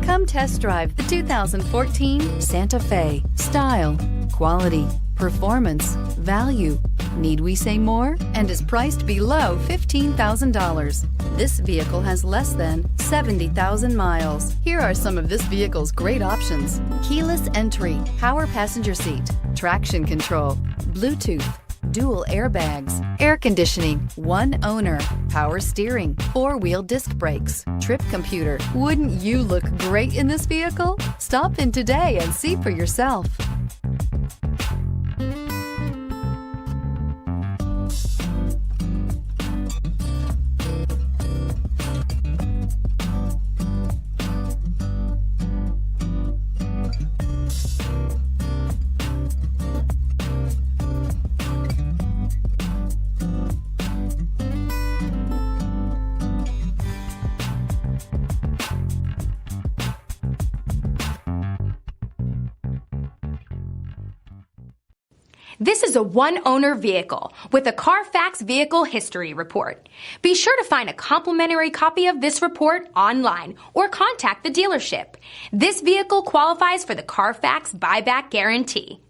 Come test drive the 2014 Santa Fe. Style, quality, performance, value. Need we say more? And is priced below $15,000. This vehicle has less than 70,000 miles. Here are some of this vehicle's great options: keyless entry, power passenger seat, traction control, Bluetooth, dual airbags, air conditioning, one owner, power steering, four-wheel disc brakes, trip computer. Wouldn't you look great in this vehicle? Stop in today and see for yourself. This is a one-owner vehicle with a CARFAX Vehicle History Report. Be sure to find a complimentary copy of this report online or contact the dealership. This vehicle qualifies for the CARFAX Buyback Guarantee.